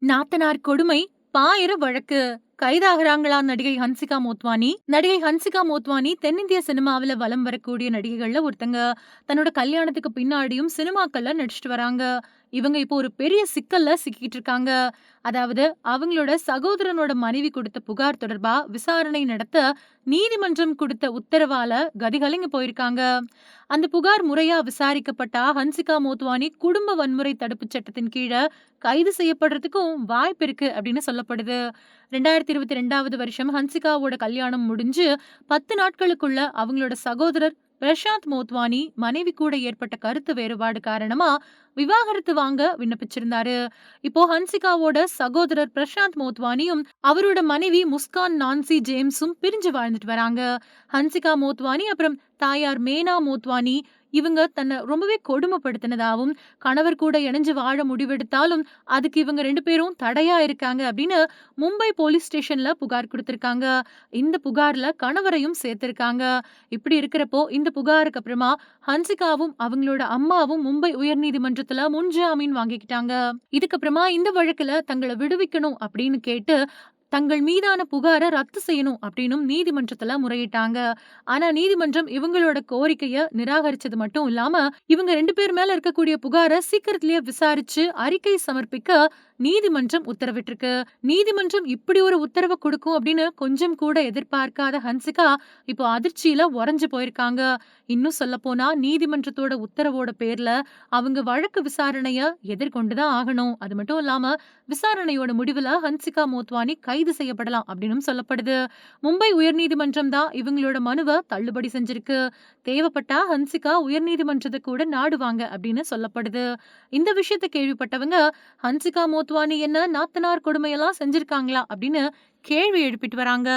நாத்தனார் கொடுமை பாயிர வழக்கு. கைதாகுறாங்களா நடிகை ஹன்சிகா மோத்வானி. நடிகை ஹன்சிகா மோத்வானி தென்னிந்திய சினிமாவுல வலம் வரக்கூடிய நடிகைகள்ல ஒருத்தங்க. தன்னோட கல்யாணத்துக்கு பின்னாடியும் சினிமாக்கள்ல நடிச்சிட்டு வராங்க. இவங்க இப்போ ஒரு பெரிய சிக்கல்ல சிக்கிட்டு இருக்காங்க. அதாவது அவங்களோட சகோதரனோட மனைவி கொடுத்த புகார் தொடர்பா விசாரணை நடத்த நீதிமன்றம் கொடுத்த உத்தரவால கதிகலங்கி போயிருக்காங்க. அந்த புகார் முறையா விசாரிக்கப்பட்டா ஹன்சிகா மோத்வானி குடும்ப வன்முறை தடுப்பு சட்டத்தின் கீழ கைது செய்யப்படுறதுக்கும் வாய்ப்பு இருக்கு அப்படின்னு சொல்லப்படுது. 2022வது வருஷம் ஹன்சிகாவோட கல்யாணம் முடிஞ்சு 10 நாட்களுக்குள்ள அவங்களோட சகோதரர் பிரசாந்த் மோத்வானி மனைவி கூட ஏற்பட்ட கருத்து வேறுபாடு காரணமா விவாகரத்து வாங்க விண்ணப்பிச்சிருந்தாரு. இப்போ ஹன்சிகாவோட சகோதரர் பிரசாந்த் மோத்வானியும் அவரோட மனைவி முஸ்கான் நான்சி ஜேம்ஸும் பிரிஞ்சு வாழ்ந்துட்டு வராங்க. ஹன்சிகா மோத்வானி அப்புறம் தாயார் மேனா மோத்வானி இவங்க தன்னை ரொம்பவே கொடுமைப்படுத்தினதாவும் கணவர் கூட இணைஞ்சு வாழ முடிவெடுத்தாலும் அதுக்கு இவங்க 2 பேரும் தடையா இருக்காங்க அப்படின்னு மும்பை போலீஸ் ஸ்டேஷன்ல புகார் கொடுத்திருக்காங்க. இந்த புகார்ல கணவரையும் சேர்த்திருக்காங்க. இப்படி இருக்கிறப்போ இந்த புகாருக்கு அப்புறமா ஹன்சிகாவும் அவங்களோட அம்மாவும் மும்பை உயர்நீதிமன்றத்துல முன்ஜாமீன் வாங்கிக்கிட்டாங்க. இதுக்கப்புறமா இந்த வழக்குல தங்களை விடுவிக்கணும் அப்படின்னு கேட்டு தங்கள் மீதான புகாரை ரத்து செய்யணும் அப்படின்னும் நீதிமன்றத்துல முறையிட்டாங்க. ஆனா நீதிமன்றம் இவங்களோட கோரிக்கைய நிராகரிச்சது மட்டும் இல்லாம இவங்க 2 பேர் மேல இருக்கக்கூடிய புகாரை சீக்கிரத்திலேயே விசாரிச்சு அறிக்கை சமர்ப்பிக்க நீதிமன்றம் உத்தரவிட்டிருக்கு. நீதிமன்றம் இப்படி ஒரு உத்தரவை கொடுக்கும் அப்படின்னு கொஞ்சம் கூட எதிர்பார்க்காத ஹன்சிகா இப்போ அதிர்ச்சியில உறைஞ்சு போயிருக்காங்க. இன்னும் சொல்ல போனா நீதிமன்றத்தோட உத்தரவோட பேர்ல அவங்க வழக்கு விசாரணைய எதிர்கொண்டுதான் ஆகணும். அது மட்டும் இல்லாம விசாரணையோட முடிவுல ஹன்சிகா மோத்வானி கைது செய்யப்படலாம் அப்படின்னு சொல்லப்படுது. மும்பை உயர்நீதிமன்றம் தான் இவங்களோட மனுவை தள்ளுபடி செஞ்சிருக்கு. தேவைப்பட்டா ஹன்சிகா உயர்நீதிமன்றத்தை கூட நாடுவாங்க அப்படின்னு சொல்லப்படுது. இந்த விஷயத்தை கேள்விப்பட்டவங்க ஹன்சிகா மோத்வானி என்ன நாத்தனார் கொடுமையெல்லாம் செஞ்சிருக்காங்களா அப்படின்னு கேள்வி எழுப்பிட்டு வராங்க.